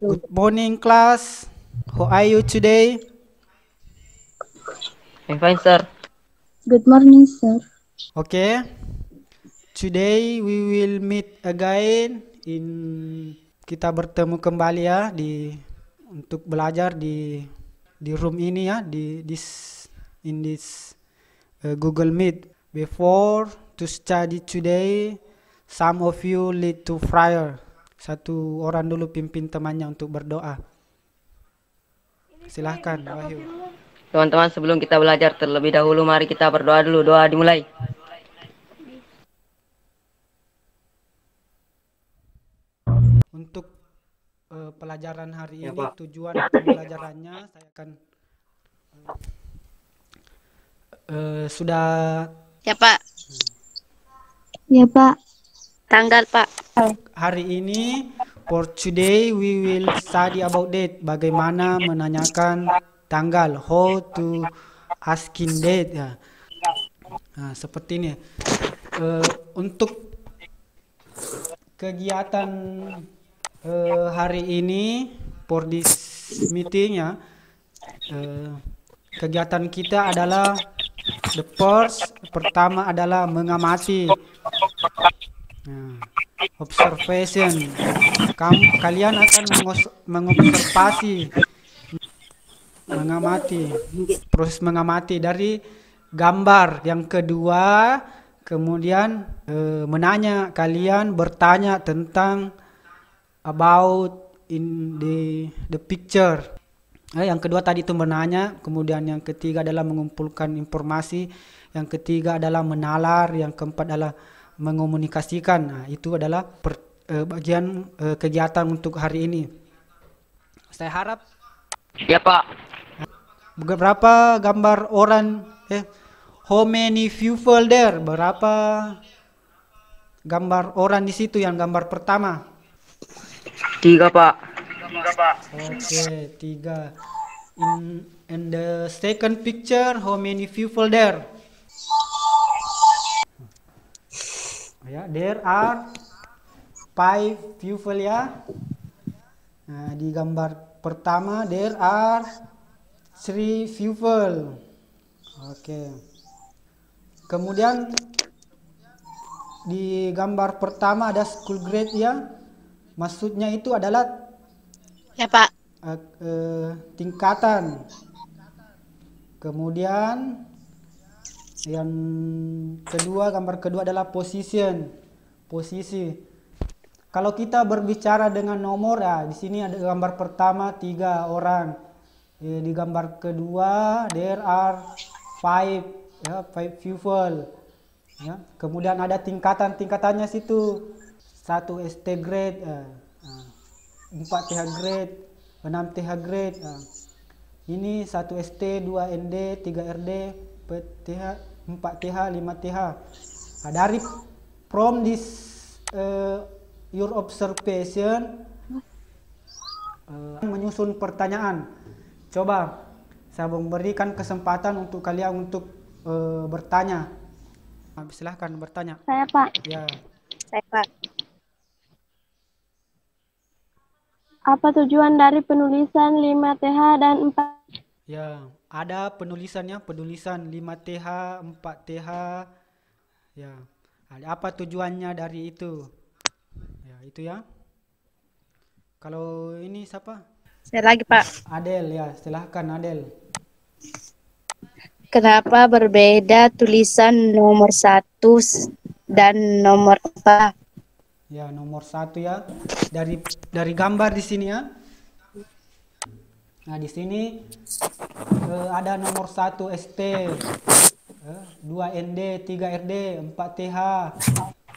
Good morning, class. How are you today? I'm fine, sir. Good morning, sir. Okay. Today we will meet again kita bertemu kembali ya untuk belajar di room ini ya in this Google Meet. Before to study today, some of you lead to prayer. Satu orang dulu pimpin temannya untuk berdoa. Silahkan, Wahyu. Teman-teman, sebelum kita belajar terlebih dahulu, mari kita berdoa dulu. Doa dimulai. Untuk pelajaran hari Ya, ini, Pak. tujuan pembelajarannya saya akan sudah Ya Pak, Ya, Pak. tanggal Pak. hari ini for today we will study about date, bagaimana menanyakan tanggal, how to asking date ya. Nah, seperti ini. Untuk kegiatan hari ini for this meeting ya, kegiatan kita adalah pertama adalah mengamati. Nah, observation. Kalian akan mengobservasi, proses mengamati dari gambar. Yang kedua, kemudian menanya, kalian bertanya tentang about in the picture. Yang kedua tadi itu menanya, kemudian yang ketiga adalah mengumpulkan informasi, yang ketiga adalah menalar, yang keempat adalah mengomunikasikan. Nah, itu adalah bagian kegiatan untuk hari ini. Saya harap Ya, Pak. berapa gambar orang, how many people there? Berapa gambar orang di situ yang gambar pertama? 3, Pak. Oke, 3. In the second picture, how many people there? Ya, there are 5 people ya. Nah, di gambar pertama there are 3 people. Oke. Kemudian di gambar pertama ada school grade ya. Maksudnya itu adalah Ya Pak, tingkatan. Kemudian yang kedua, gambar kedua adalah posisi. Kalau kita berbicara dengan nomor ya, di sini ada gambar pertama 3 orang. Di gambar kedua there are 5 ya, 5 people. Ya. Kemudian ada tingkatannya situ. 1 ST grade, 4 TH grade, 6 TH grade. Ini 1 ST, 2 ND, 3 RD, 4 TH, 4 TH, 5 TH. Dari from this your observation menyusun pertanyaan. Coba saya memberikan kesempatan untuk kalian untuk bertanya. Silahkan bertanya. Saya, Pak. Ya. saya Pak. Apa tujuan dari penulisan 5TH dan 4? Ya, ada penulisan 5TH, 4TH. Ya. Ada apa tujuannya dari itu? Ya, itu ya. Kalau ini siapa? Saya lagi Pak. Adel ya, silahkan Adel. Kenapa berbeda tulisan nomor 1 dan nomor 4? Ya, nomor 1 ya. Dari gambar di sini ya. Nah, di sini ada nomor 1 ST, 2 ND, 3 RD, 4 TH,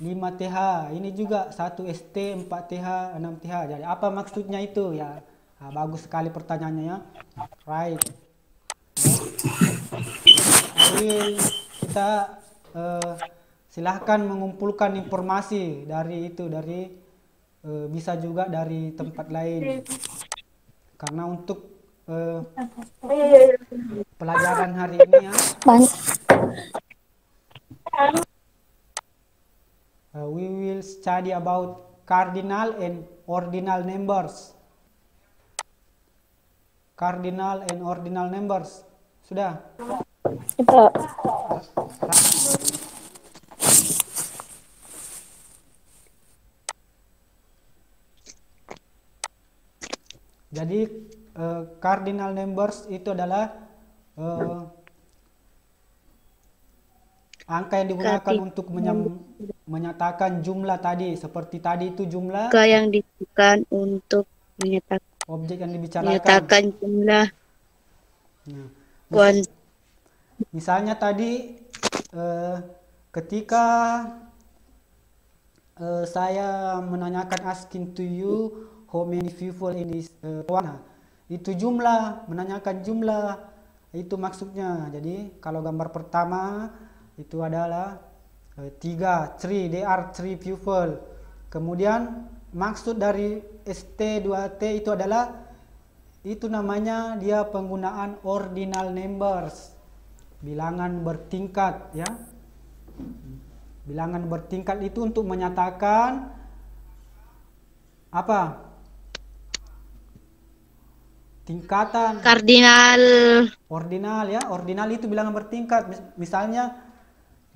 5 TH. Ini juga 1 ST, 4 TH, 6 TH. Jadi apa maksudnya itu ya? Nah, bagus sekali pertanyaannya ya. Right. Jadi kita silahkan mengumpulkan informasi dari bisa juga dari tempat lain. Karena untuk pelajaran hari ini ya, we will study about cardinal and ordinal numbers. cardinal and ordinal numbers. Sudah? Ya, Pak. Jadi cardinal numbers itu adalah angka yang digunakan untuk menyatakan jumlah tadi. Seperti tadi itu jumlah Angka yang digunakan untuk objek yang dibicarakan. menyatakan jumlah Nah, misalnya tadi ketika saya menanyakan asking to you how many people in this one, itu jumlah, menanyakan jumlah, itu maksudnya. Jadi kalau gambar pertama itu adalah 3, there are 3 people. Kemudian maksud dari ST2T itu adalah, itu namanya dia penggunaan ordinal numbers, bilangan bertingkat ya. Bilangan bertingkat itu untuk menyatakan apa? Tingkatan. Kardinal. Ordinal ya, ordinal itu bilangan bertingkat. Misalnya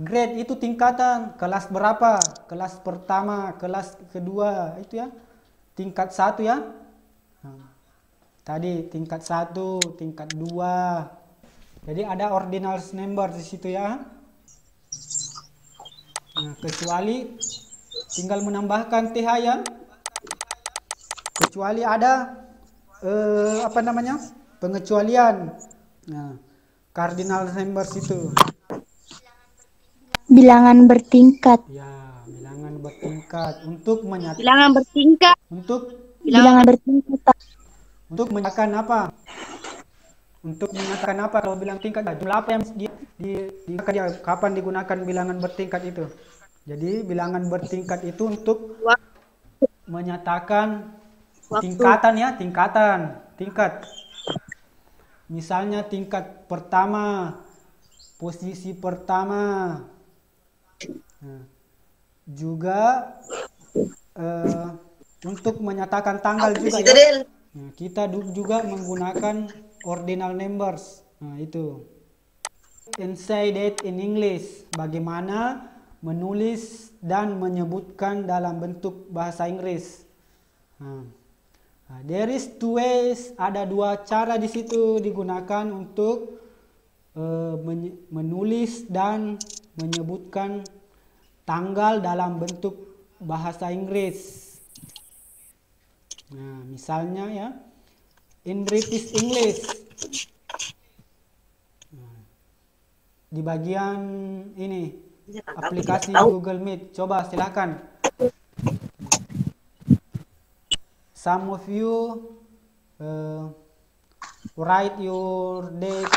grade itu tingkatan, kelas berapa? Kelas pertama, kelas kedua, itu ya. Tingkat 1 ya. Nah, tadi tingkat 1, tingkat 2. Jadi ada ordinal number di situ ya. Nah, kecuali tinggal menambahkan TH ya. Kecuali ada pengecualian. Nah, cardinal numbers itu Bilangan bertingkat. ya, bilangan bertingkat untuk menyatakan Bilangan bertingkat. Bilangan bertingkat. untuk menyatakan apa? Untuk menyatakan apa kalau bilang tingkat? Jumlah apa yang kapan digunakan bilangan bertingkat itu? Jadi bilangan bertingkat itu untuk menyatakan tingkatan ya, tingkat. Misalnya tingkat pertama, posisi pertama. Nah, juga untuk menyatakan tanggal juga ya. Nah, kita juga menggunakan ordinal numbers. Nah, itu. And say that in English. Bagaimana menulis dan menyebutkan dalam bentuk bahasa Inggris. Nah, there is 2 ways. Ada 2 cara di situ digunakan untuk menulis dan menyebutkan tanggal dalam bentuk bahasa Inggris. Nah, misalnya ya, in British English, di bagian ini aplikasi Google Meet, coba silakan. Some of you write your date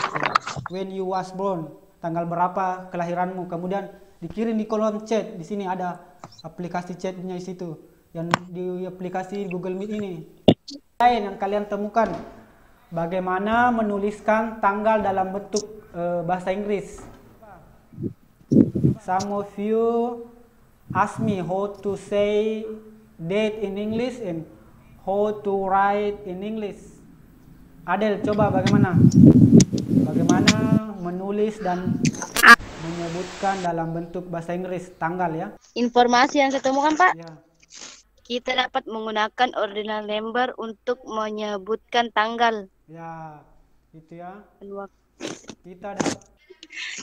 when you was born, tanggal berapa kelahiranmu, kemudian dikirim di kolom chat. Di sini ada aplikasi chatnya di situ, yang di aplikasi Google Meet ini. Lain yang kalian temukan, bagaimana menuliskan tanggal dalam bentuk bahasa Inggris. Some of you ask me how to say date in English and how to write in English. Adel, coba bagaimana menulis dan menyebutkan dalam bentuk bahasa Inggris tanggal ya. Informasi yang saya temukan, Pak. Ya. Kita dapat menggunakan ordinal number untuk menyebutkan tanggal. Ya, itu ya.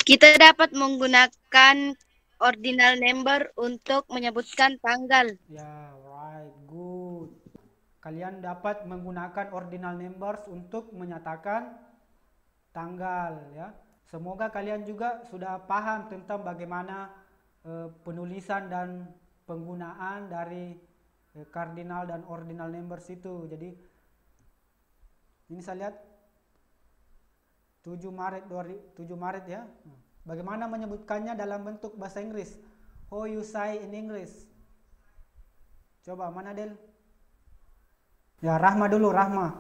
Kita dapat menggunakan ordinal number untuk menyebutkan tanggal. Ya, right, good. Kalian dapat menggunakan ordinal numbers untuk menyatakan tanggal ya. Semoga kalian juga sudah paham tentang bagaimana penulisan dan penggunaan dari cardinal dan ordinal numbers itu. Jadi ini saya lihat 7 Maret ya. Bagaimana menyebutkannya dalam bentuk bahasa Inggris? How you say in English? Coba mana Del? Ya, Rahma dulu, Rahma.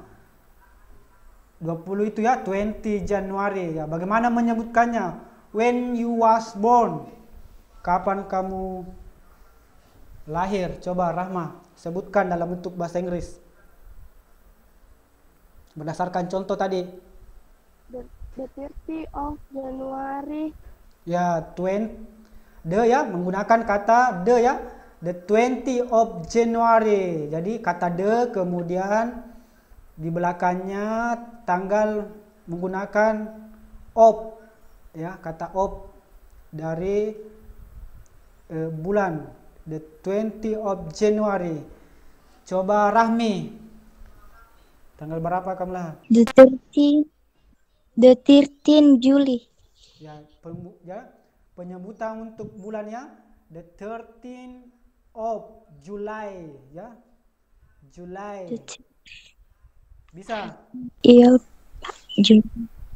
20 itu ya, 20 Januari ya. Bagaimana menyebutkannya? When you was born. Kapan kamu lahir? Coba Rahma sebutkan dalam bentuk bahasa Inggris. Berdasarkan contoh tadi. The 30 of January. Ya, ya, menggunakan kata the ya. The 20 of January. Jadi kata the kemudian di belakangnya tanggal menggunakan of ya, kata of dari bulan. The 20 of January. Coba Rahmi. Tanggal berapa Kamla? The 13 Juli. Ya, penyebutan untuk bulannya the 13 of July ya. July. Bisa? Iya, Pak. Juli.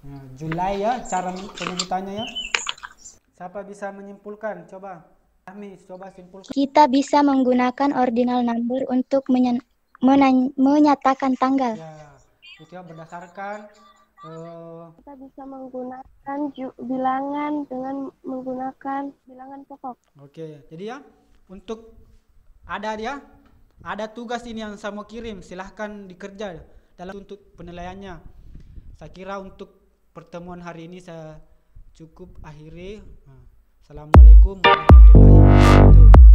Ya, July ya cara penyebutannya ya. Siapa bisa menyimpulkan? Coba. Rahmi, coba simpulkan. Kita bisa menggunakan ordinal number untuk menyatakan tanggal. Ya, itu ya berdasarkan Kita bisa menggunakan bilangan dengan menggunakan bilangan pokok. Oke, jadi ya untuk ada tugas ini yang saya mau kirim, silahkan dikerja dalam untuk penilaiannya. Saya kira untuk pertemuan hari ini saya cukup akhiri. Assalamualaikum warahmatullahi wabarakatuh.